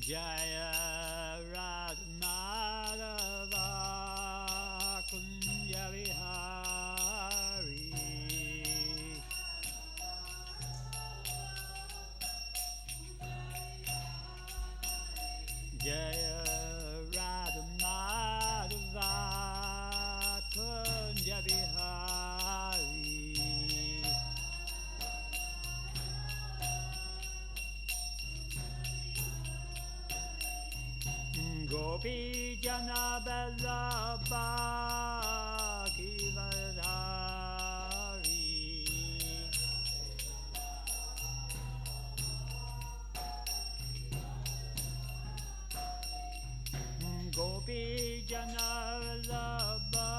Jaya Radha Kunja Vihari Jaya Radha Kunja Vihari Gopi Jana Vallabha Giridhari Gopi Jana Vallabha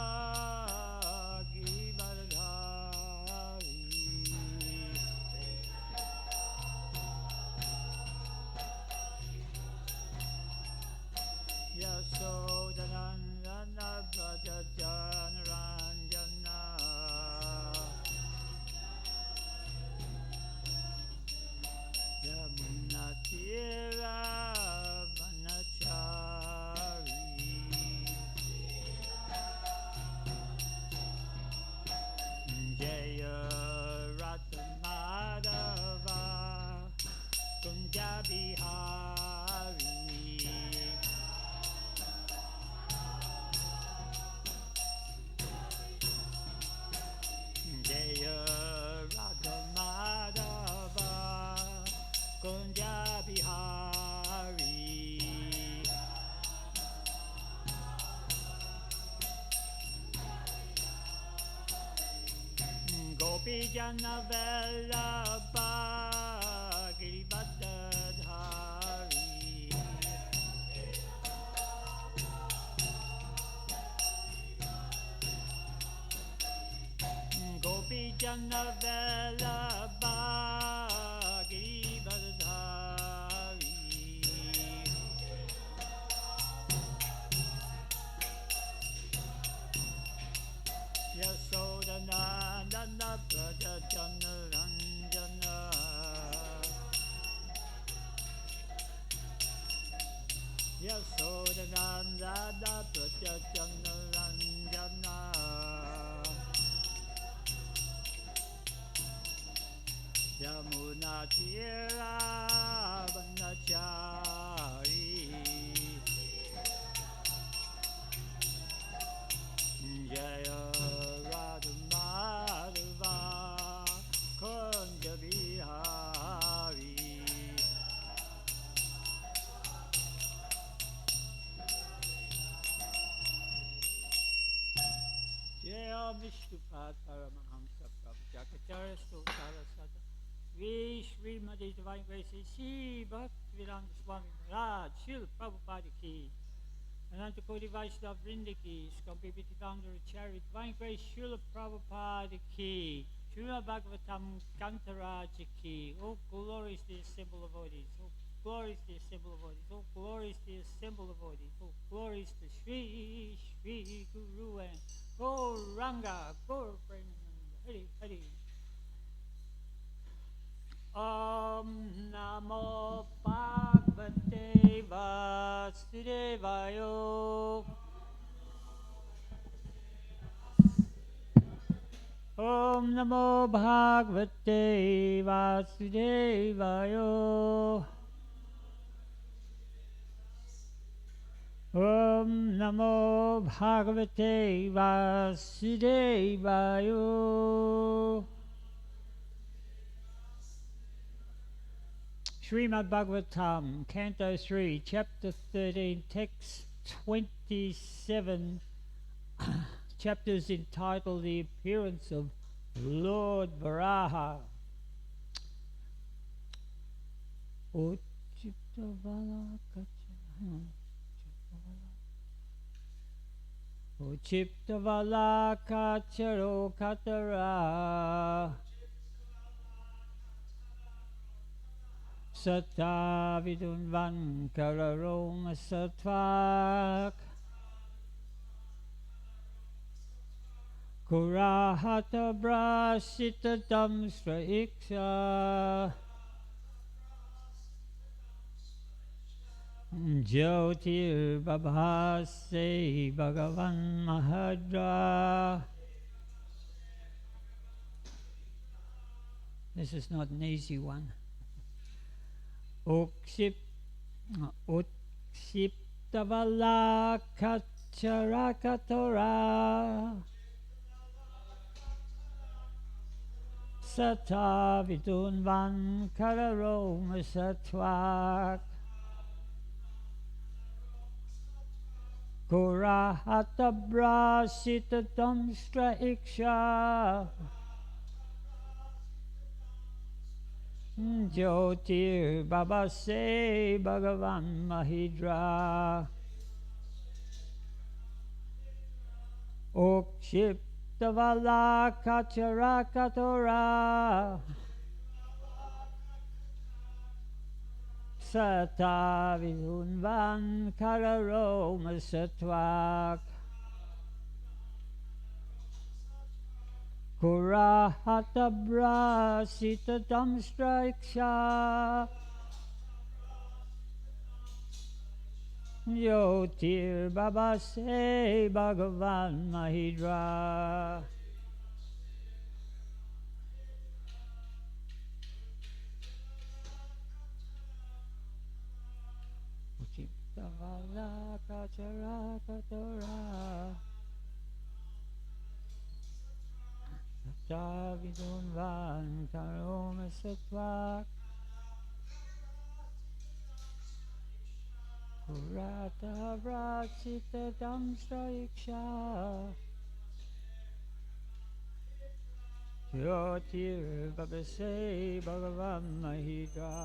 Giridhari Yasodhanandana Brajajana Ranjana Yamuna Tira Vanachari Jaya Radha Madhava Kunja Bihari Jaya Radha Madhava Kunja Bihari Gopi Jana Vallabha Giridhari Gopi Jana Vallabha Giridhari Yasodhanandana Brajajana Ranjana Yasodhanandana Brajajana Ranjana Yamuna Tira Vanachari Jaya Radha Madhava Kunja Vihari Jaya Vishnupad Paramahamsa Prabhu Jakacharya Stotara Sada Srimad Divine Grace Sri Bhaktivedanta Swami Maharaj Srila Prabhupada Ki Ananta Koti Vaishnava Vrinda Ki ISKCON Bhakti Founder Charity Divine Grace Srila Prabhupada Ki Srimad Bhagavatam Kantaraja Ki Oh glory is the symbol of devotees Oh glory is the symbol of devotees Oh glory is the symbol of devotees Oh glory is the Sri Guru and Gauranga Gaur Premananda Hari Hari Om Namo Bhagavate Vasudevaya Om Namo Bhagavate Vasudevaya Om Namo Bhagavate Vasudevaya Srimad Bhagavatam, Canto 3, Chapter 13, Text 27, chapters entitled The Appearance of Lord Varaha. Uchitavalakachana Uchiptavala kacharo katara Sata vidunvan kararoma satvak Kurahata brasita damstra iksha Jyotir babhase bhagavan mahadra. This is not an easy one. Utshiptavala kacharakatora Sata vidunvan kararoma satvak Kurahata brasita damstra iksha Jyotir babase bhagavan mahidra Okshiptavala kacharakatora Sata vidunvan kararoma satvak Kurahata brasita damstra iksha Yotir babase bhagavan mahidra Uchiptavala kacharakatora Savidunvan karoma satvak Kurata vrachita damstra iksha Jyotir babase bhagavan mahidra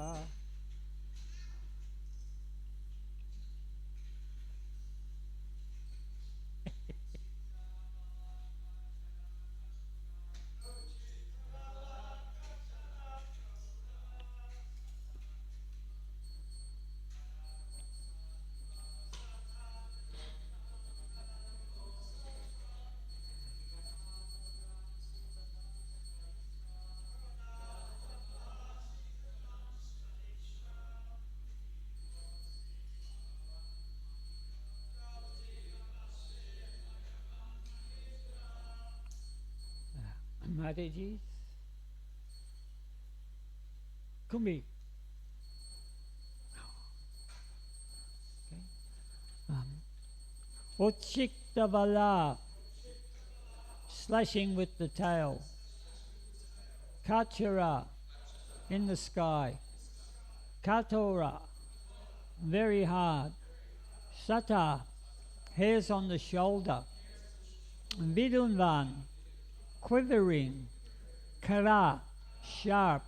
Mataji, Kumbi. Uchiktavala, slashing with the tail. Kachara, in the sky. Katora, very hard. Sata, hairs on the shoulder. Vidunvan, quivering. Kara, sharp.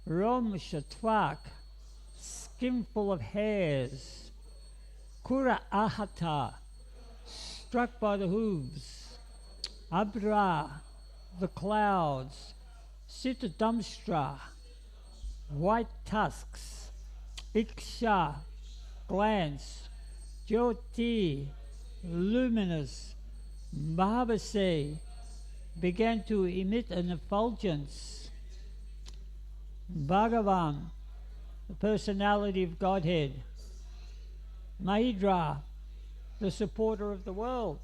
Rom shatwak, skin full of hairs. Kura ahata, struck by the hooves. Abra, the clouds. Sitadamstra, white tusks. Iksha, glance. Jyoti, luminous. Mahabase, began to emit an effulgence. Bhagavan, the personality of Godhead. Mahidra, the supporter of the world.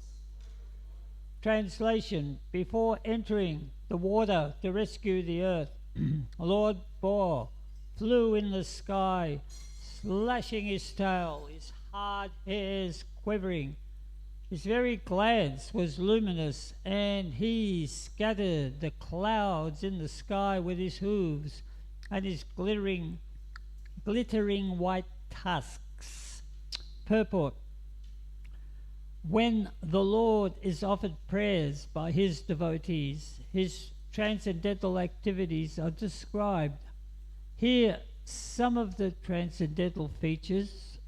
Translation: before entering the water to rescue the earth, Lord Boar flew in the sky, slashing his tail, his hard hairs quivering. His very glance was luminous, and he scattered the clouds in the sky with his hooves and his glittering white tusks. Purport: when the Lord is offered prayers by his devotees, his transcendental activities are described. Here, some of the transcendental features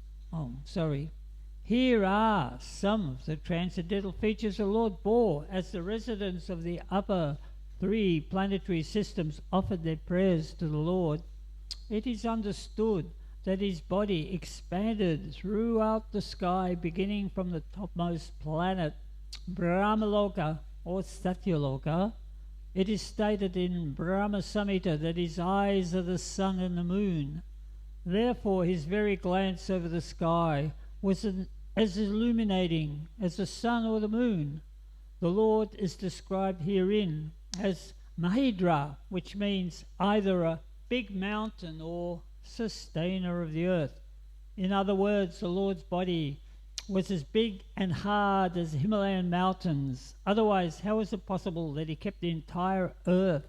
Here are some of the transcendental features the Lord bore as the residents of the upper 3 planetary systems offered their prayers to the Lord. It is understood that his body expanded throughout the sky, beginning from the topmost planet, Brahmaloka or Satyaloka. It is stated in Brahma Samhita that his eyes are the sun and the moon. Therefore, his very glance over the sky was as illuminating as the sun or the moon. The Lord is described herein as Mahidra, which means either a big mountain or sustainer of the earth. In other words, the Lord's body was as big and hard as the Himalayan mountains. Otherwise, how is it possible that he kept the entire earth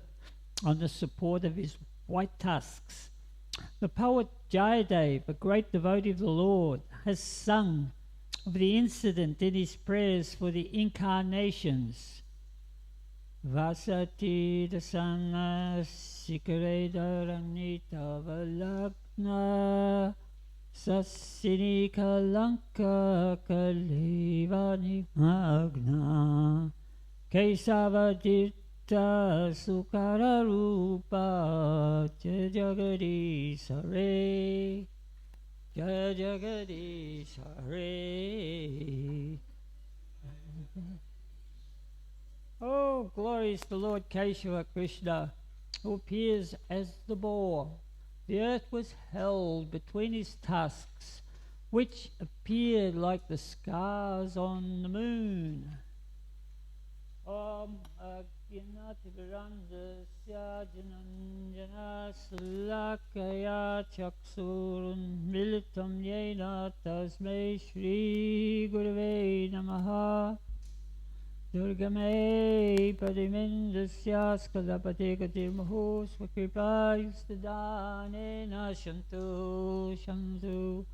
on the support of his white tusks? The poet Jayadev, a great devotee of the Lord, has sung of the incident in his prayers for the incarnations. Vasati dasana sikare dharanita valagna sassini kalanka kalivani magna kesavadirta sukara rupa jagadish hare jagadish hare. Oh, glories to Lord Keshava Krishna, who appears as the boar. The earth was held between his tusks, which appeared like the scars on the moon. Om Agnati Virandasya Jananjana Salakaya Chaksurun Militam Yena Tasmai Shri Gurave Namaha Durgame Padimindasya Skadapate Katirmaho Swakripa Yustadane Nashantu Shantu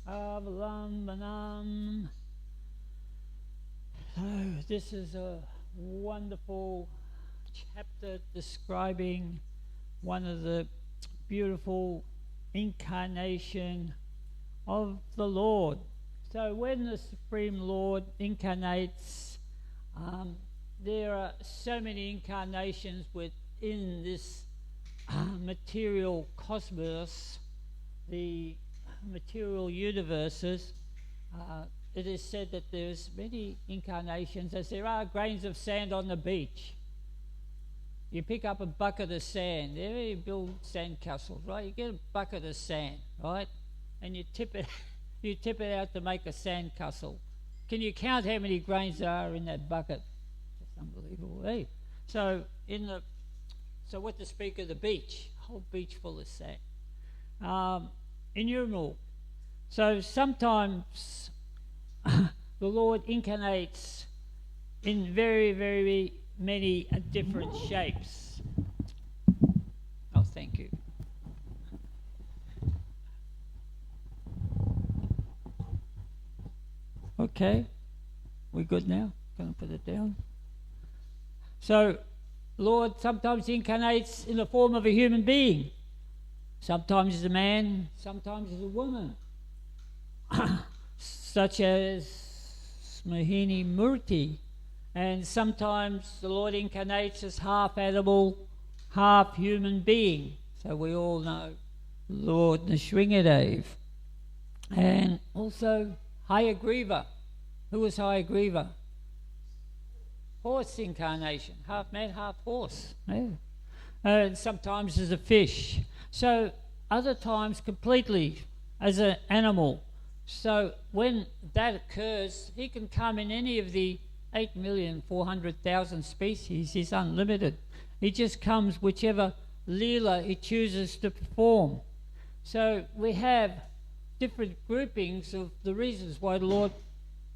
Avalambanam. So this is a wonderful chapter describing one of the beautiful incarnation of the Lord. So when the Supreme Lord incarnates, there are so many incarnations within this material cosmos, the material universes. It is said that there's many incarnations as there are grains of sand on the beach. You pick up a bucket of sand, there you build sand castles, right? You get a bucket of sand, right? And you tip it out to make a sand castle. Can you count how many grains there are in that bucket? It's unbelievable, eh? So what to speak of the beach? A whole beach full of sand. Innumerable. So sometimes the Lord incarnates in very, very many different shapes. Oh, thank you. Okay, we good now? Gonna put it down. So, Lord sometimes incarnates in the form of a human being. Sometimes as a man, sometimes as a woman. Such as Mohini Murti. And sometimes the Lord incarnates as half animal, half human being. So we all know Lord Nrsimhadev. And also Hayagriva. Who was Hayagriva? Horse incarnation. Half man, half horse. Yeah. And sometimes as a fish. So other times completely as an animal. So when that occurs, he can come in any of the 8,400,000 species. He's unlimited. He just comes whichever Leela he chooses to perform. So we have different groupings of the reasons why the Lord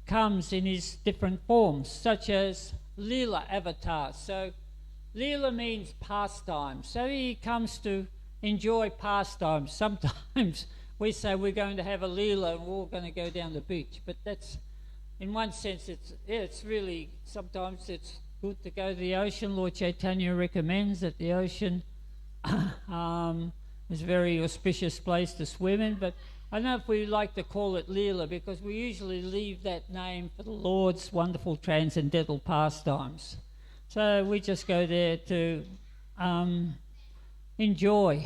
comes in his different forms, such as Leela avatars. So Leela means pastime. So he comes to enjoy pastimes. Sometimes we say we're going to have a Leela and we're all going to go down the beach, but that's, in one sense, it's really, sometimes it's good to go to the ocean. Lord Caitanya recommends that the ocean is a very auspicious place to swim in, but I don't know if we like to call it Leela, because we usually leave that name for the Lord's wonderful transcendental pastimes. So we just go there to enjoy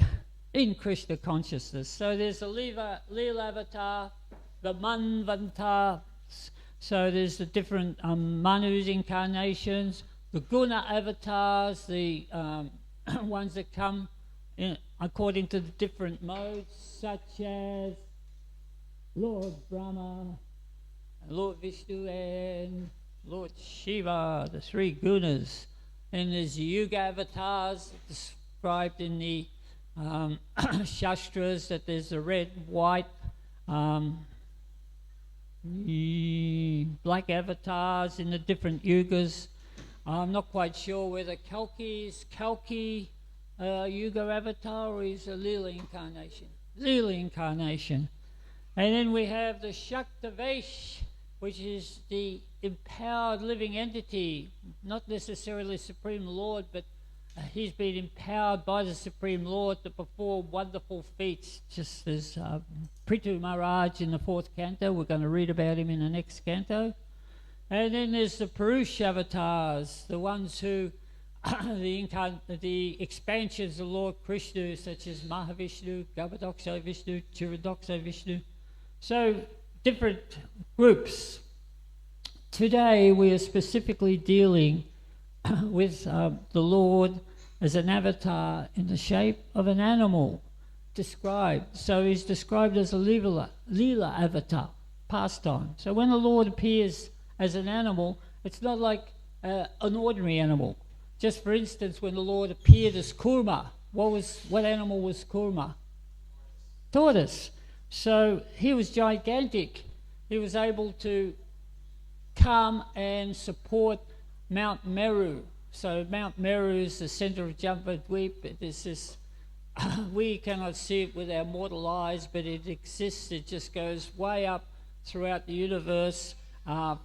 in Krishna consciousness. So there's the Leela avatar, the Manvantar, so there's the different Manu's incarnations, the Guna avatars, the ones that come in according to the different modes, such as Lord Brahma, Lord Vishnu and Lord Shiva, the three gunas. And there's Yuga avatars described in the Shastras, that there's the red, white, black avatars in the different yugas. I'm not quite sure whether Kalki is Yuga avatar or is a Leela incarnation. Leela incarnation. And then we have the Shaktavesh, which is the empowered living entity, not necessarily Supreme Lord, but he's been empowered by the Supreme Lord to perform wonderful feats, just as Prithu Maharaj in the 4th canto. We're going to read about him in the next canto. And then there's the Purusha avatars, the ones who, the expansions of Lord Krishna, such as Mahavishnu, Garbhodaksa Vishnu, Chiradaksa Vishnu. So, different groups. Today we are specifically dealing with the Lord as an avatar in the shape of an animal described. So he's described as a Leela avatar, pastime. So when the Lord appears as an animal, it's not like an ordinary animal. Just for instance, when the Lord appeared as Kurma, what animal was Kurma? Tortoise. So he was gigantic. He was able to come and support Mount Meru. So Mount Meru is the center of Jambudvip. This is, we cannot see it with our mortal eyes, but it exists. It just goes way up throughout the universe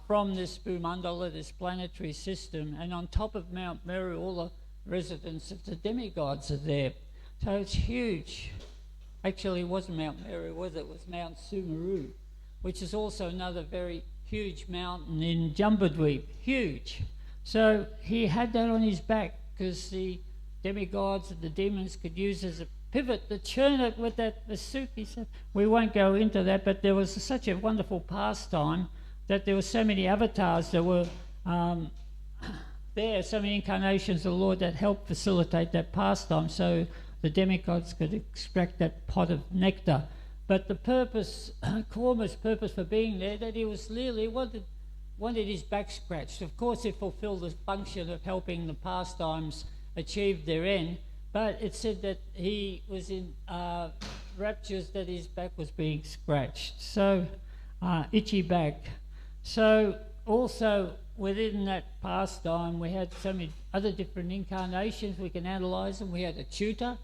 from this Bhumandala, this planetary system. And on top of Mount Meru, all the residents of the demigods are there. So it's huge. Actually, it wasn't Mount Meru, was it? It was Mount Sumeru, which is also another very huge mountain in Jambudvip. Huge. So he had that on his back because the demigods and the demons could use as a pivot to churn it with that Vasuki. So we won't go into that, but there was such a wonderful pastime that there were so many avatars that were there, so many incarnations of the Lord that helped facilitate that pastime so the demigods could extract that pot of nectar. But the purpose, Kurma's purpose for being there, that he was Leela, he wanted his back scratched. Of course, it fulfilled the function of helping the pastimes achieve their end, but it said that he was in raptures that his back was being scratched. So, itchy back. So, also within that pastime, we had so many other different incarnations. We can analyse them. We had a tutor,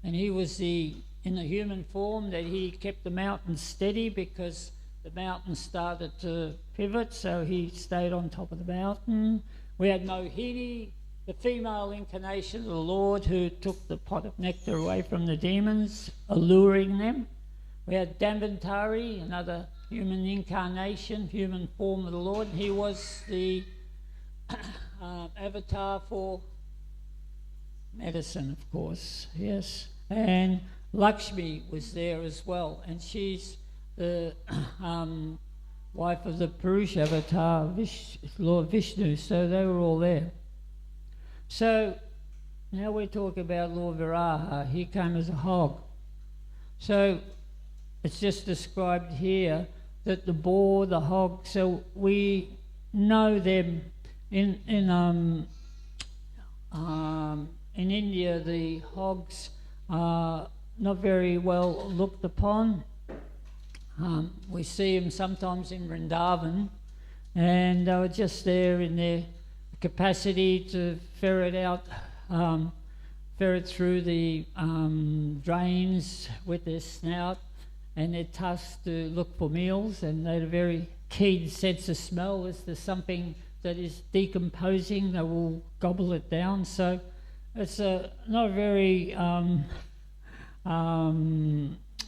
and he was in the human form that he kept the mountain steady because the mountain started to pivot, so he stayed on top of the mountain. We had Mohini, the female incarnation of the Lord who took the pot of nectar away from the demons, alluring them. We had Dambantari, another human incarnation, human form of the Lord. He was the avatar for medicine, of course, yes. And Lakshmi was there as well, and she's the wife of the Purusha avatar, Lord Vishnu, so they were all there. So now we talk about Lord Viraha. He came as a hog. So it's just described here that the boar, the hog, so we know them in India, the hogs are not very well looked upon. We see them sometimes in Vrindavan, and they were just there in their capacity to ferret through the drains with their snout and their tusks to look for meals, and they had a very keen sense of smell. If there's something that is decomposing, they will gobble it down. So it's not very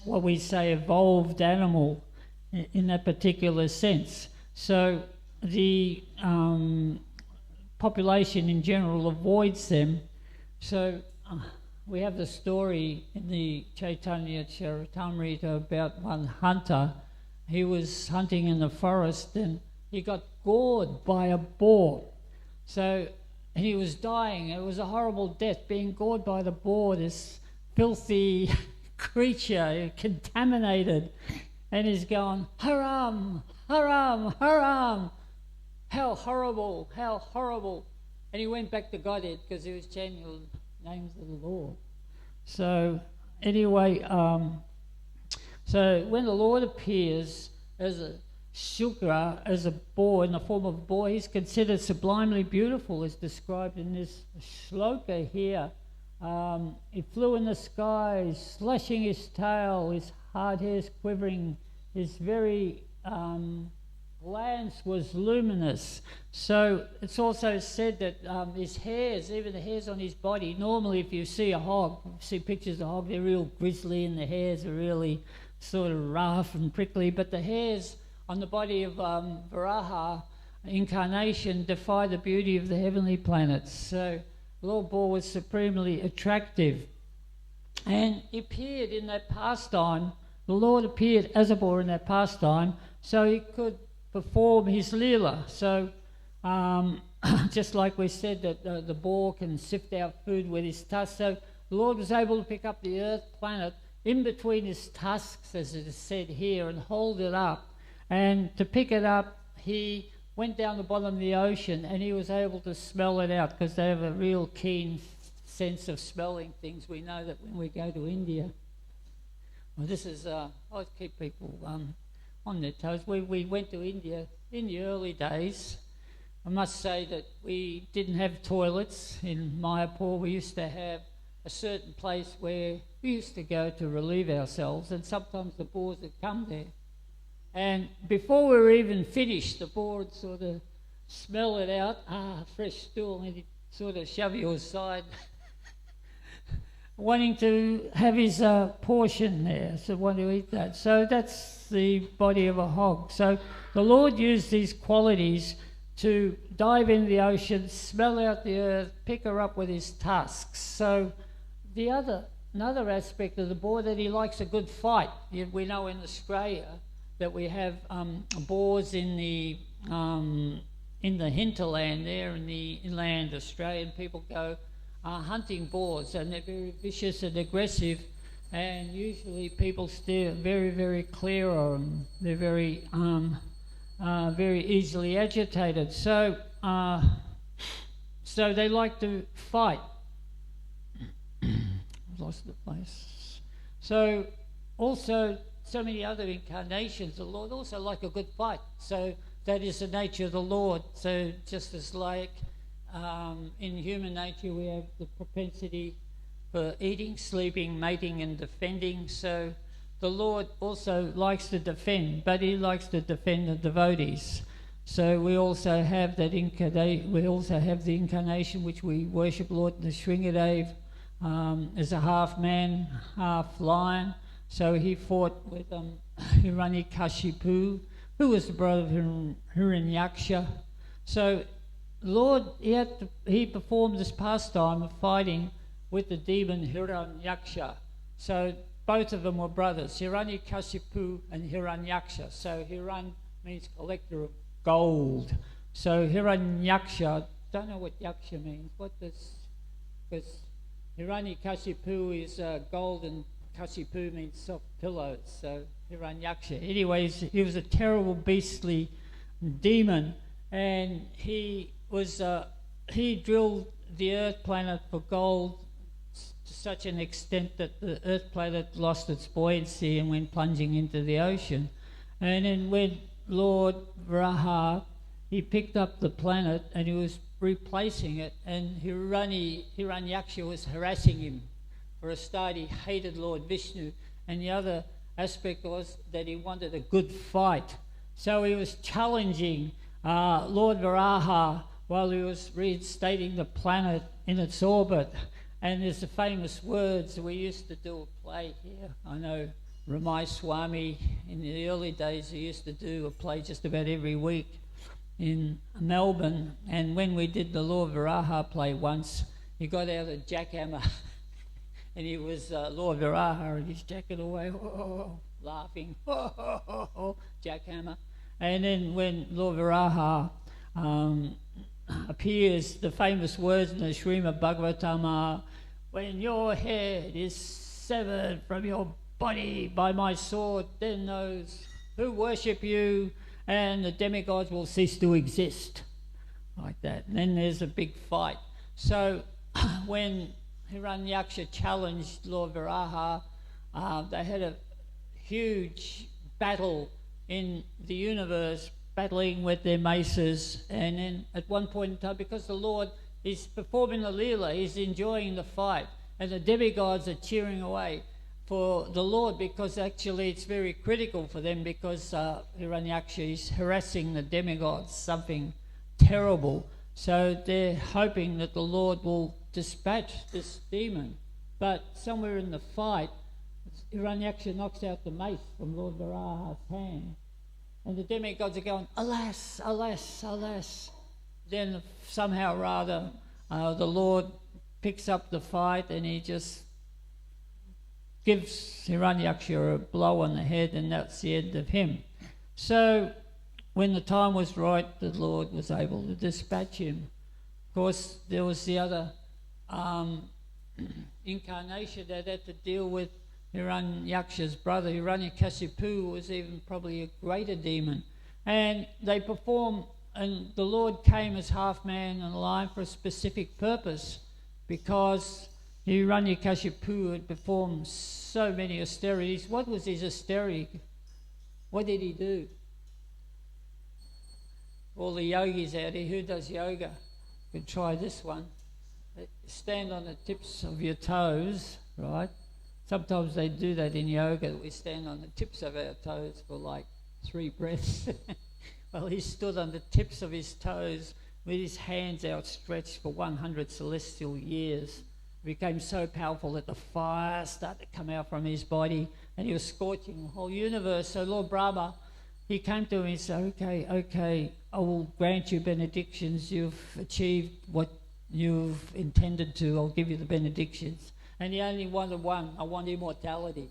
what we say evolved animal in that particular sense. So the population in general avoids them. So we have the story in the Caitanya Caritamrita about one hunter. He was hunting in the forest and he got gored by a boar. So he was dying. It was a horrible death, being gored by the boar, this filthy creature, contaminated. And he's going, haram, haram, haram. How horrible, how horrible. And he went back to Godhead because he was chanting the names of the Lord. So anyway, so when the Lord appears as a Shukra, as a boar, in the form of a boar, he's considered sublimely beautiful, as described in this shloka here. He flew in the sky, slashing his tail, his hard hairs quivering, his very glance was luminous. So it's also said that his hairs, even the hairs on his body, normally if you see a hog, see pictures of a hog, they're real grisly and the hairs are really sort of rough and prickly, but the hairs on the body of Varaha incarnation defy the beauty of the heavenly planets. So Lord Boar was supremely attractive. And he appeared in that pastime, the Lord appeared as a boar in that pastime, so he could perform his Leela. So just like we said that the boar can sift out food with his tusks, so the Lord was able to pick up the earth planet in between his tusks, as it is said here, and hold it up. And to pick it up, he went down the bottom of the ocean and he was able to smell it out, because they have a real keen sense of smelling things. We know that when we go to India, well, this is, I keep people on their toes. We went to India in the early days. I must say that we didn't have toilets in Mayapur. We used to have a certain place where we used to go to relieve ourselves, and sometimes the boars would come there. And before we were even finished, the boar would sort of smell it out, fresh stool, and he'd sort of shove you aside, wanting to have his portion there, so want to eat that. So that's the body of a hog. So the Lord used these qualities to dive into the ocean, smell out the earth, pick her up with his tusks. So another aspect of the boar, that he likes a good fight. We know in Australia that we have boars in the hinterland there, in the inland Australian people go hunting boars, and they're very vicious and aggressive, and usually people steer very, very clear of them. They're very very easily agitated. So so they like to fight. I've lost the place. So also so many other incarnations, the Lord also like a good fight. So that is the nature of the Lord. So just as like in human nature we have the propensity for eating, sleeping, mating and defending, so the Lord also likes to defend, but he likes to defend the devotees. So we also have that we also have the incarnation which we worship Lord Nrsimhadev as a half man, half lion. So he fought with Hiranyakashipu, who was the brother of Hiranyaksha. So Lord, he performed this pastime of fighting with the demon Hiranyaksha. So both of them were brothers, Hiranyakashipu and Hiranyaksha. So Hiran means collector of gold. So Hiranyaksha, don't know what yaksha means. Because Hiranyakashipu is gold and Kashipu means soft pillows. So Hiranyaksha. Anyways, he was a terrible, beastly demon, and he drilled the earth planet for gold to such an extent that the earth planet lost its buoyancy and went plunging into the ocean. And then when Lord Varaha, he picked up the planet and he was replacing it, and Hiranyaksha was harassing him. For a start, he hated Lord Vishnu, and the other aspect was that he wanted a good fight. So he was challenging Lord Varaha while he was reinstating the planet in its orbit. And there's the famous words, we used to do a play here, I know Ramai Swami, in the early days, he used to do a play just about every week in Melbourne. And when we did the Lord Viraha play once, he got out a jackhammer and he was Lord Viraha and he's jacking away, laughing, jackhammer. And then when Lord Viraha appears, the famous words in the Srimad Bhagavatam are, when your head is severed from your body by my sword, then those who worship you and the demigods will cease to exist. Like that. And then there's a big fight. So when Hiranyaksha challenged Lord Viraha, they had a huge battle in the universe, battling with their maces. And then at one point in time, because the Lord is performing the Leela, he's enjoying the fight, and the demigods are cheering away for the Lord, because actually it's very critical for them, because Hiranyaksha is harassing the demigods, something terrible. So they're hoping that the Lord will dispatch this demon. But somewhere in the fight, Hiranyaksha knocks out the mace from Lord Viraha's hand. And the demigods are going, alas, alas, alas. Then somehow or other, the Lord picks up the fight and he just gives Hiranyaksha a blow on the head, and that's the end of him. So when the time was right, the Lord was able to dispatch him. Of course, there was the other incarnation that had to deal with Hiranyaksha's brother. Hiranyakasipu was even probably a greater demon. And they performed, and the Lord came as half man and lion for a specific purpose, because Hiranyakasipu had performed so many austerities. What was his austerity? What did he do? All the yogis out here, who does yoga? You can try this one. Stand on the tips of your toes, right? Sometimes they do that in yoga. We stand on the tips of our toes for like 3 breaths. Well, he stood on the tips of his toes with his hands outstretched for 100 celestial years. He became so powerful that the fire started to come out from his body, and he was scorching the whole universe. So Lord Brahma, he came to him and said, okay, I will grant you benedictions. You've achieved what you've intended to. I'll give you the benedictions. And he only wanted one. I want immortality.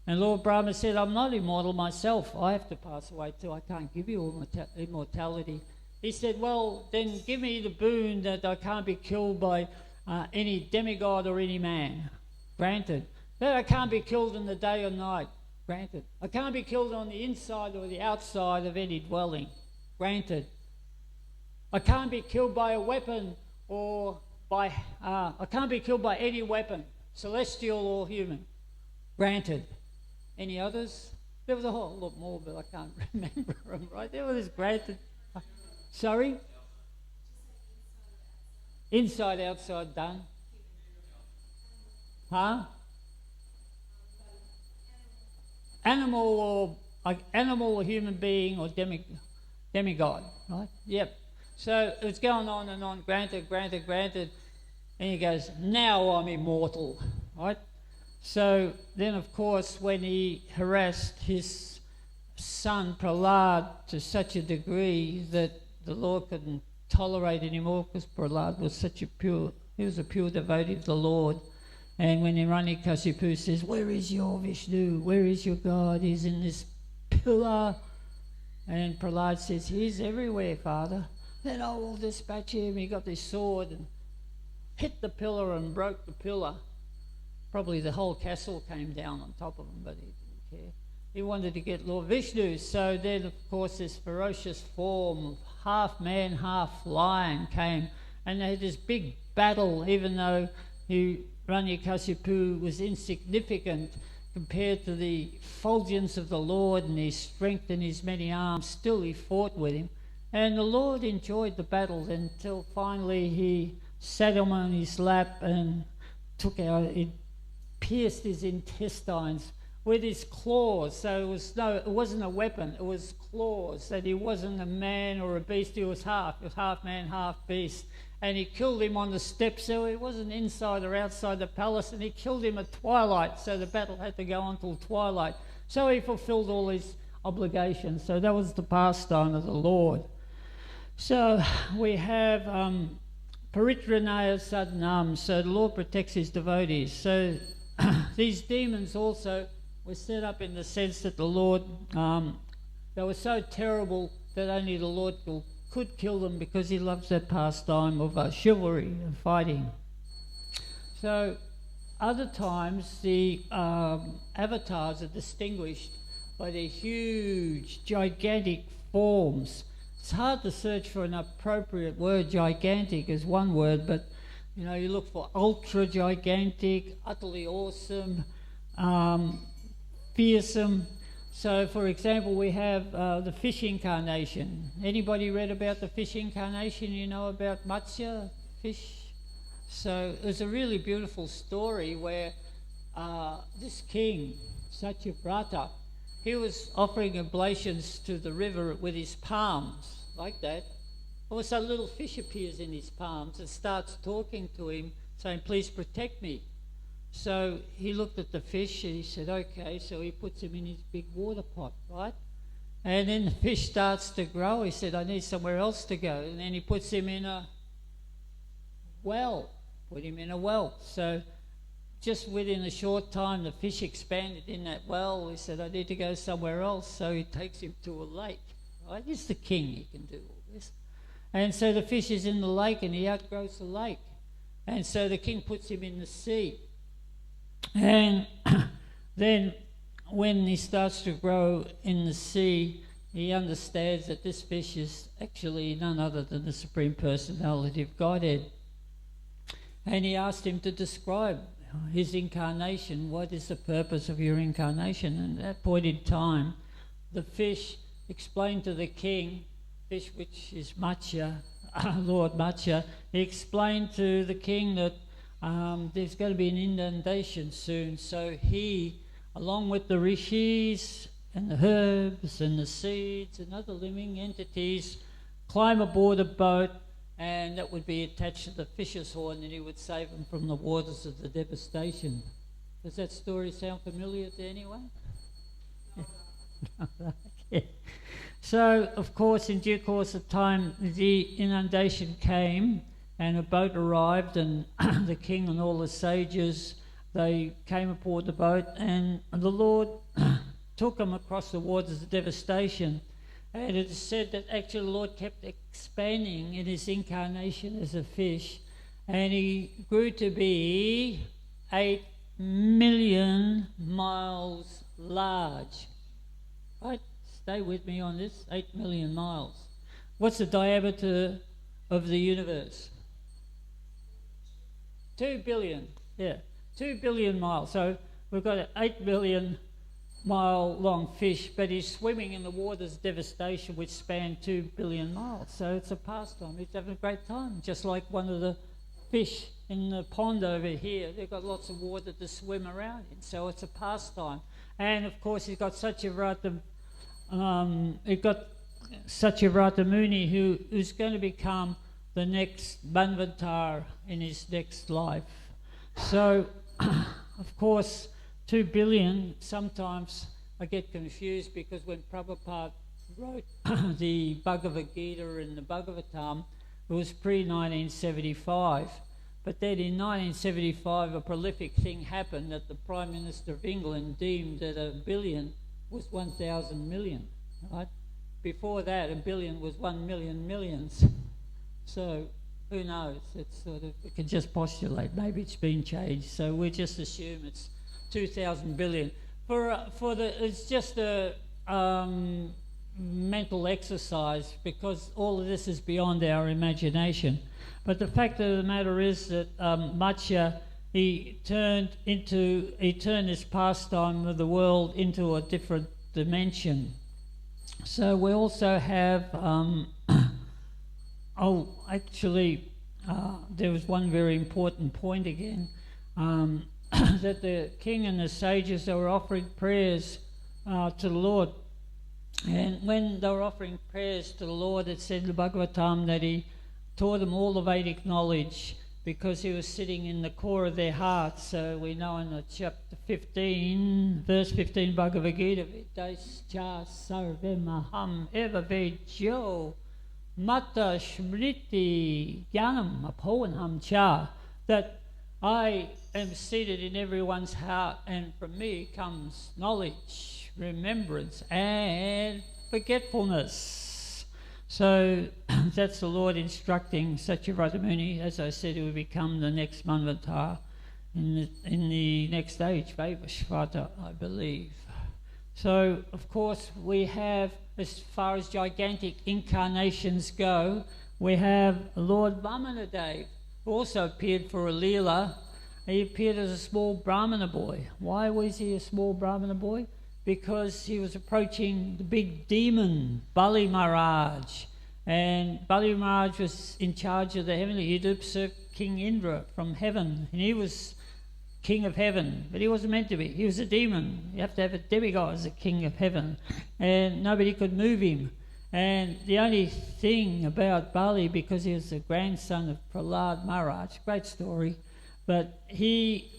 And Lord Brahma said, I'm not immortal myself. I have to pass away too. I can't give you immortality. He said, well, then give me the boon that I can't be killed by any demigod or any man. Granted. That I can't be killed in the day or night. Granted. I can't be killed on the inside or the outside of any dwelling. Granted. I can't be killed by a weapon or by... I can't be killed by any weapon, celestial or human. Granted. Any others? There was a whole lot more, but I can't remember them, right? There was granted. Sorry? Inside, outside, done. Huh? Animal or human being or demigod, right? Yep. So it's going on and on, granted. And he goes, now I'm immortal, right? So then, of course, when he harassed his son Prahlad to such a degree that the Lord couldn't tolerate anymore, because Prahlad was he was a pure devotee of the Lord. And when Hiranyakasipu says, where is your Vishnu? Where is your God? He's in this pillar. And Prahlad says, he's everywhere, Father. Then I will dispatch him. He got this sword and hit the pillar and broke the pillar. Probably the whole castle came down on top of him, but he didn't care. He wanted to get Lord Vishnu. So then, of course, this ferocious form of half man, half lion came, and they had this big battle, even though Hiranyakasipu was insignificant compared to the effulgence of the Lord and his strength and his many arms. Still he fought with him. And the Lord enjoyed the battle until finally he sat him on his lap and it pierced his intestines with his claws. So it wasn't a weapon, it was claws. That he wasn't a man or a beast, he was half man, half beast. and he killed him on the steps, so he wasn't inside or outside the palace, and he killed him at twilight, so the battle had to go on till twilight. So he fulfilled all his obligations. So that was the pastime of the Lord. So we have Paritranaya Sadhanam, so the Lord protects his devotees. So these demons also were set up in the sense that the Lord, they were so terrible that only the Lord could kill them, because he loves that pastime of chivalry and fighting. So other times the avatars are distinguished by their huge, gigantic forms. It's hard to search for an appropriate word. Gigantic is one word, but you look for ultra gigantic, utterly awesome, fearsome. So, for example, we have the fish incarnation. Anybody read about the fish incarnation? You know about Matsya, fish? So it was a really beautiful story where this king, Satyavrata, he was offering oblations to the river with his palms, like that. All of a sudden, a little fish appears in his palms and starts talking to him, saying, "Please protect me." So he looked at the fish and he said, "Okay." So he puts him in his big water pot, right? And then the fish starts to grow. He said, "I need somewhere else to go." And then he puts him in a well. Put him in a well. So just within a short time, the fish expanded in that well. He said, "I need to go somewhere else." So he takes him to a lake, right? He's the king, he can do all this. And so the fish is in the lake and he outgrows the lake. And so the king puts him in the sea. And then when he starts to grow in the sea, he understands that this fish is actually none other than the Supreme Personality of Godhead. And he asked him to describe his incarnation. What is the purpose of your incarnation? And at that point in time, the fish explained to the king, fish which is Matsya, Lord Matsya, he explained to the king that there's going to be an inundation soon. So he, along with the rishis and the herbs and the seeds and other living entities, climb aboard a boat, and that would be attached to the fish's horn, and he would save them from the waters of the devastation. Does that story sound familiar to anyone? Yeah. So, of course, in due course of time, the inundation came, and a boat arrived, and the king and all the sages, they came aboard the boat, and the Lord took them across the waters of devastation. And it is said that actually the Lord kept expanding in his incarnation as a fish, and he grew to be 8 million miles large. Right? Stay with me on this, 8 million miles. What's the diameter of the universe? 2 billion, yeah, 2 billion miles. So we've got an 8 billion mile long fish, but he's swimming in the waters of devastation which span 2 billion miles. So it's a pastime. He's having a great time, just like one of the fish in the pond over here. They've got lots of water to swim around in, so it's a pastime. And of course he's got Satyavrata Muni, who's going to become the next Manvantar in his next life. So of course 2 billion, sometimes I get confused, because when Prabhupada wrote the Bhagavad Gita and the Bhagavatam, it was pre-1975. But then in 1975, a prolific thing happened that the Prime Minister of England deemed that 1 billion was 1,000 million, right? Before that, 1 billion was 1 million millions. So who knows? It's sort of, we can just postulate. Maybe it's been changed. So we just assume it's 2,000 billion. It's just a mental exercise, because all of this is beyond our imagination. But the fact of the matter is that Matsya, he turned this pastime of the world into a different dimension. So we also have, there was one very important point again, that the king and the sages, they were offering prayers to the Lord. And when they were offering prayers to the Lord, it said in the Bhagavatam that he taught them all the Vedic knowledge because he was sitting in the core of their hearts. So we know in the chapter 15, verse 15, Bhagavad Gita, Vidascha sarvemaham eva vedjo mata smriti jnanam apohanam cha, that I am seated in everyone's heart, and from me comes knowledge, remembrance, and forgetfulness. So that's the Lord instructing Satyavrata Muni. As I said, he will become the next Manvantara in the next age, Vaivashvata, I believe. So, of course, we have, as far as gigantic incarnations go, we have Lord Vamanadev, who also appeared for a Leela. He appeared as a small Brahmana boy. Why was he a small Brahmana boy? Because he was approaching the big demon, Bali Maharaj. And Bali Maharaj was in charge of the heavenly. He'd usurped King Indra from heaven, and he was king of heaven, but he wasn't meant to be. He was a demon. You have to have a demigod as a king of heaven, and nobody could move him. And the only thing about Bali, because he was the grandson of Prahlad Maharaj, great story, but he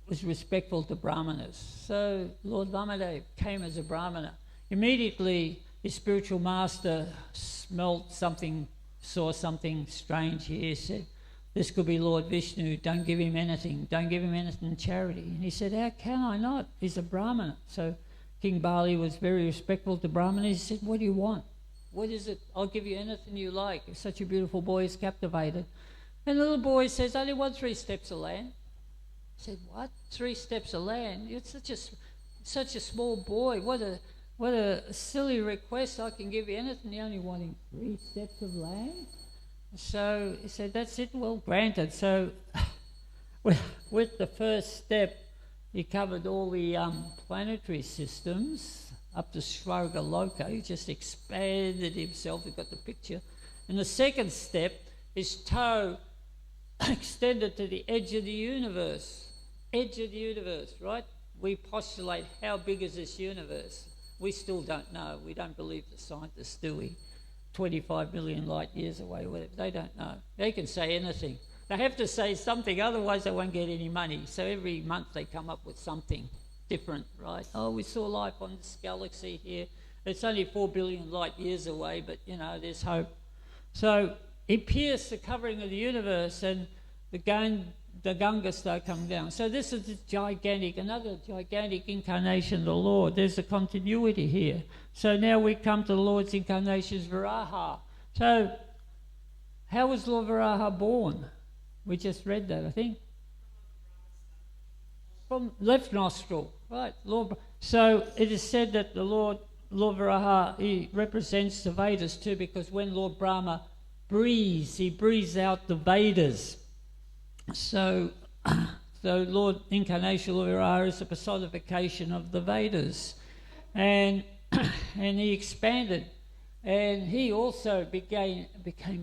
was respectful to Brahmanas. So Lord Vamadev came as a Brahmana. Immediately his spiritual master smelt something, saw something strange here, said, this could be Lord Vishnu, don't give him anything in charity. And he said, how can I not? He's a Brahmana. So King Bali was very respectful to Brahmanas. He said, what do you want? What is it? I'll give you anything you like. Such a beautiful boy is captivated. And the little boy says, I only want 3 steps of land. I said, what? 3 steps of land? You're such a small boy. What a silly request. I can give you anything. You're only wanting 3 steps of land? So he said, that's it, well, granted. So with the first step, he covered all the planetary systems up to Svarga Loka. He just expanded himself. He got the picture. And the second step, his toe extended to the edge of the universe. Edge of the universe, right? We postulate, how big is this universe? We still don't know. We don't believe the scientists, do we? 25 million light years away, whatever. They don't know. They can say anything. They have to say something, otherwise they won't get any money. So every month they come up with something different, right? Oh, we saw life on this galaxy here. It's only 4 billion light years away, but, you know, there's hope. So he pierced the covering of the universe, and the Ganga started coming down. So this is another gigantic incarnation of the Lord. There's a continuity here. So now we come to the Lord's incarnations, Varaha. So how was Lord Varaha born? We just read that, I think. From left nostril, right? So it is said that the Lord Varaha, he represents the Vedas too, because when Lord Brahma breathes, he breathes out the Vedas. So Lord Incarnation, Lord Varaha, is a personification of the Vedas. And he expanded. And he also became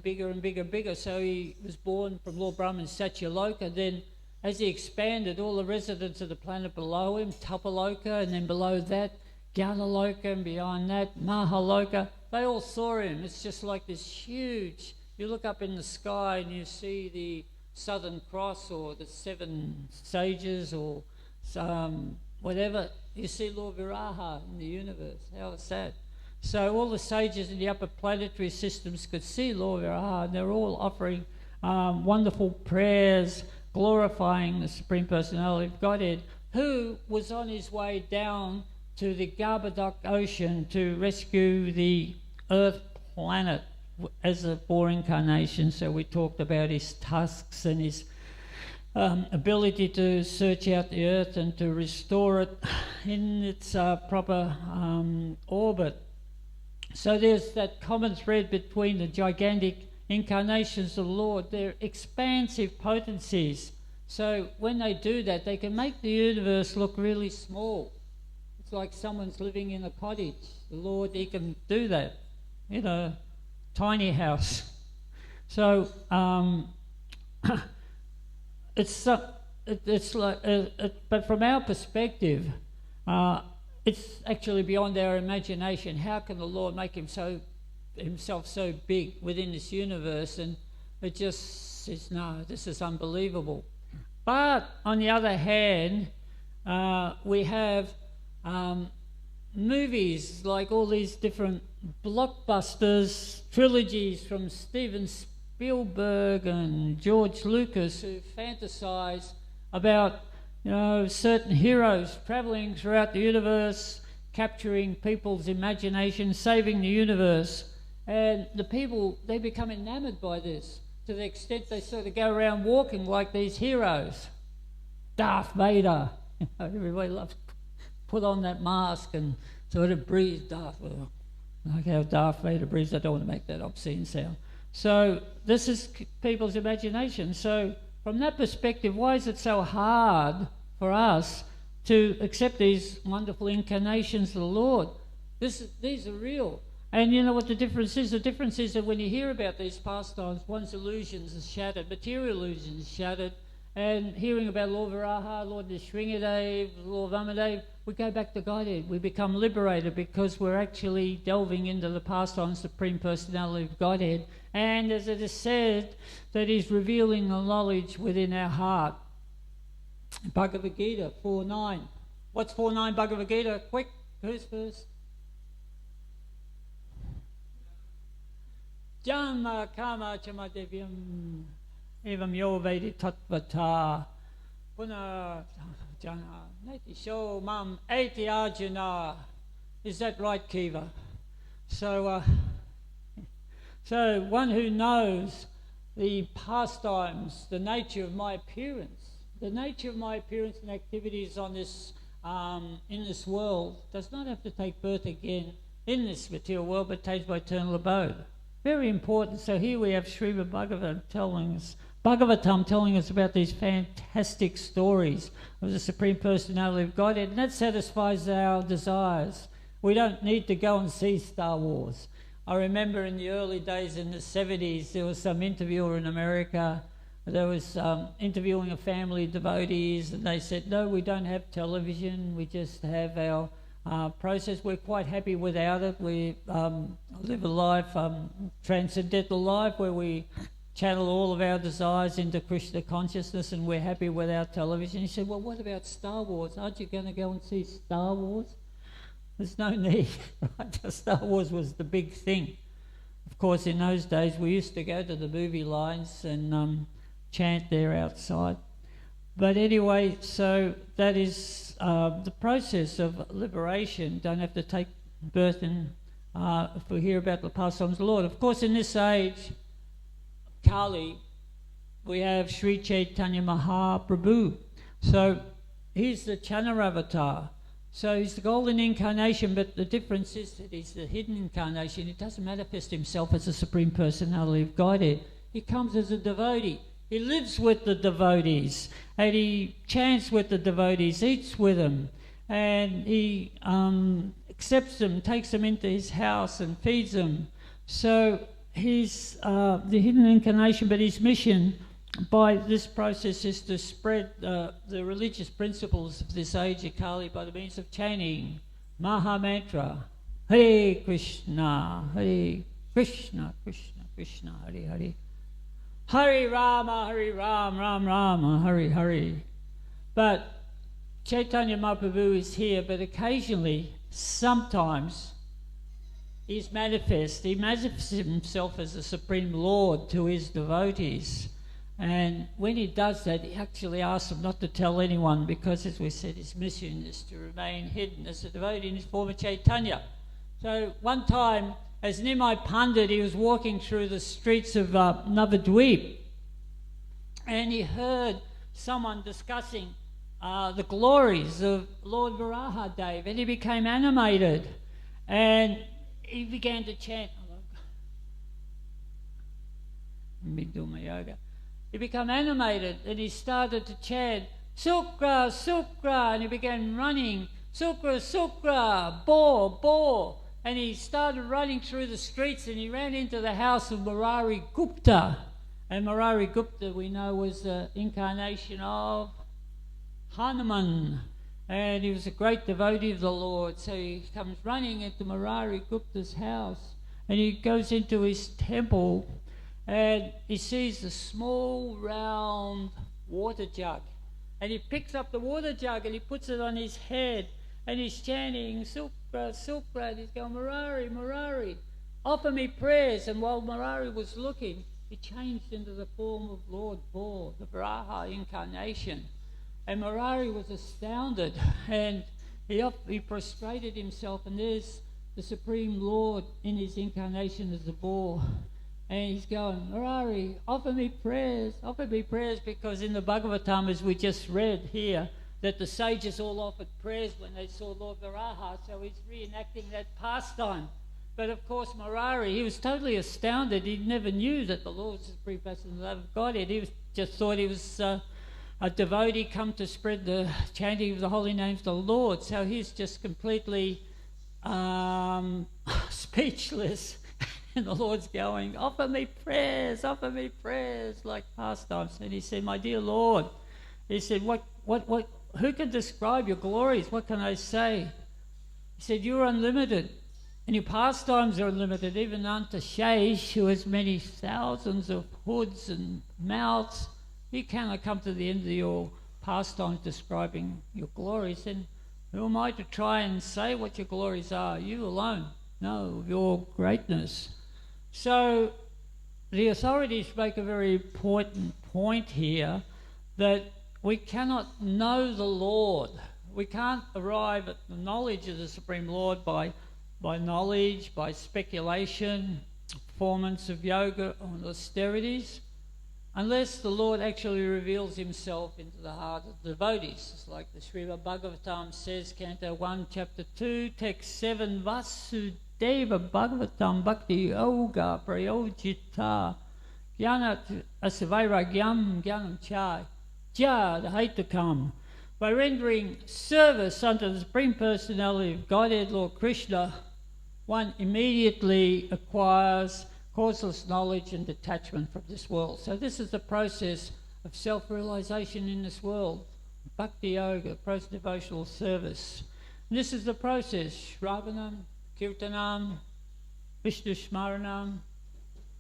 bigger and bigger and bigger. So he was born from Lord Brahma in Satyaloka. Then as he expanded, all the residents of the planet below him, Tapaloka, and then below that, Gyanaloka, and beyond that, Mahaloka, they all saw him. It's just like this huge... You look up in the sky and you see the Southern Cross or the 7 sages or whatever. You see Lord Viraha in the universe. How is that? So all the sages in the upper planetary systems could see Lord Viraha, and they're all offering wonderful prayers, glorifying the Supreme Personality of Godhead, who was on his way down to the Garbhodok Ocean to rescue the Earth planet as a 4 incarnation. So we talked about his tusks and his ability to search out the Earth and to restore it in its proper orbit. So there's that common thread between the gigantic incarnations of the Lord. They're expansive potencies. So when they do that, they can make the universe look really small. It's like someone's living in a cottage. The Lord, he can do that, you know, tiny house. So it's like, but from our perspective, it's actually beyond our imagination. How can the Lord make himself so big within this universe? And It just says, no, this is unbelievable. But on the other hand, we have movies like all these different blockbusters, trilogies from Steven Spielberg and George Lucas, who fantasize about, certain heroes traveling throughout the universe, capturing people's imagination, saving the universe. And the people, they become enamored by this, to the extent they sort of go around walking like these heroes. Darth Vader, everybody loves to put on that mask and sort of breathe like how Darth Vader breathes. I don't want to make that obscene sound. So this is people's imagination. So from that perspective, why is it so hard for us to accept these wonderful incarnations of the Lord? These are real. And you know what the difference is? The difference is that when you hear about these pastimes, one's illusions are shattered, material illusions are shattered, and hearing about Lord Varaha, Lord Nrsingadev, Lord Vamadev, we go back to Godhead. We become liberated because we're actually delving into the pastimes, Supreme Personality of Godhead. And as it is said, that He's revealing the knowledge within our heart. Bhagavad Gita 4.9. What's 4.9 Bhagavad Gita? Quick, who's first? Janma kama chamadevyam evam yo vedi tattvata puna jana neti sho mam eti arjuna. Is that right, Kiva? So one who knows the pastimes, the nature of my appearance, and activities on this in this world, does not have to take birth again in this material world, but takes by eternal abode. Very important. So here we have Srimad Bhagavatam telling us about these fantastic stories of the Supreme Personality of Godhead, and that satisfies our desires. We don't need to go and see Star Wars. I remember in the early days in the 70s, there was some interviewer in America that was interviewing a family of devotees, and they said, no, we don't have television, we just have our process. We're quite happy without it. We live a life, transcendental life, where we channel all of our desires into Krishna consciousness, and we're happy without television. He said, well, what about Star Wars? Aren't you going to go and see Star Wars? There's no need. Right? Star Wars was the big thing. Of course, in those days, we used to go to the movie lines and chant there outside. But anyway, so that is the process of liberation. Don't have to take birth in, if we hear about the pastimes of the Lord. Of course, in this age, Kali, we have Sri Caitanya Mahaprabhu. So he's the Chanaravatar. So he's the golden incarnation, but the difference is that he's the hidden incarnation. He doesn't manifest himself as the Supreme Personality of Godhead. He comes as a devotee. He lives with the devotees, and he chants with the devotees, eats with them, and he accepts them, takes them into his house and feeds them. So he's the hidden incarnation, but his mission by this process is to spread the religious principles of this age of Kali by the means of chanting Maha Mantra, Hare Krishna, Krishna Krishna, Hare Hare. Hare Rama, Hare Ram, Ram Rama, Hare Hare. But Chaitanya Mahaprabhu is here, but occasionally, sometimes, he manifests himself as the Supreme Lord to his devotees. And when he does that, he actually asks them not to tell anyone, because, as we said, his mission is to remain hidden as a devotee in his form of Chaitanya. So one time, as Nimai Pandit, he was walking through the streets of Navadvip, and he heard someone discussing the glories of Lord Varahadev, and he became animated, and he began to chant. Let me do my yoga. He became animated, and he started to chant, Sukra, Sukra, and he began running, Sukra, Sukra, Bo, Bo. And he started running through the streets, and he ran into the house of Murari Gupta. And Murari Gupta, we know, was the incarnation of Hanuman. And he was a great devotee of the Lord. So he comes running into Murari Gupta's house, and he goes into his temple, and he sees a small round water jug, and he picks up the water jug and he puts it on his head, and he's chanting Silkra, Silkra, and he's going, Murari, Murari, offer me prayers. And while Murari was looking, he changed into the form of Lord Bor, the Varaha incarnation. And Murari was astounded, and he prostrated himself, and there's the Supreme Lord in his incarnation as a boar. And he's going, Murari, offer me prayers, because in the Bhagavatam, as we just read here, that the sages all offered prayers when they saw Lord Varaha, so he's reenacting that pastime. But of course, Murari, he was totally astounded. He never knew that the Lord was the supreme person of the love of Godhead. He just thought he was a devotee come to spread the chanting of the holy names of the Lord. So he's just completely speechless. And the Lord's going, offer me prayers, like pastimes. And he said, my dear Lord, he said, who can describe your glories? What can I say? He said, you're unlimited, and your pastimes are unlimited. Even Antashesh, who has many thousands of hoods and mouths, he cannot come to the end of your pastimes describing your glories. And who am I to try and say what your glories are? You alone know of your greatness. So the authorities make a very important point here, that we cannot know the Lord. We can't arrive at the knowledge of the Supreme Lord by knowledge, by speculation, performance of yoga or austerities, unless the Lord actually reveals himself into the heart of the devotees. It's like the Srimad Bhagavatam says, Canto 1, Chapter 2, Text 7, Vasudeva Bhagavatam Bhakti Yoga Prayojita Jnana Asavairagyam Jnanam Chai Ja, the hate to come. By rendering service unto the Supreme Personality of Godhead, Lord Krishna, one immediately acquires causeless knowledge and detachment from this world. So this is the process of self-realization in this world. Bhakti Yoga, process of devotional service. And this is the process. Shravanam, Kirtanam, Vishnu Smaranam,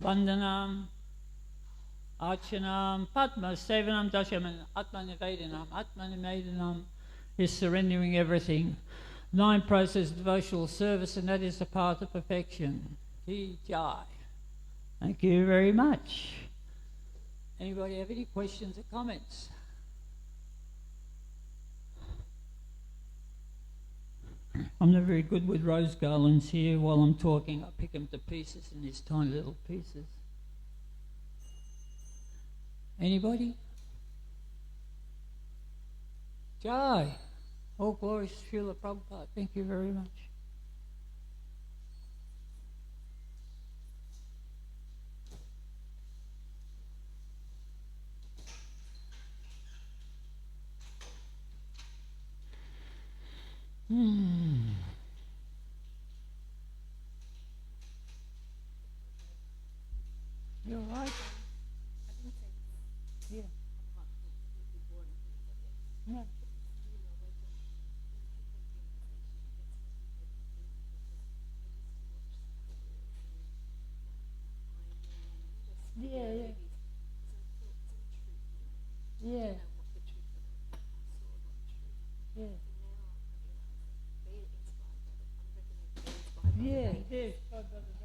Vandanam, Archanam, Padma, Sevanam, Dasham, and Atma Nivedanam. Atma Nivedanam is surrendering everything. 9 process of devotional service, and that is the path of perfection. Ki Jai. Thank you very much. Anybody have any questions or comments? I'm not very good with rose garlands here. While I'm talking, I pick them to pieces in these tiny little pieces. Anybody? Jai. Oh, glory to Srila Prabhupada. Thank you very much. You all right? Yeah. No. Yeah. Yeah. Yeah. Yeah, yes, God doesn't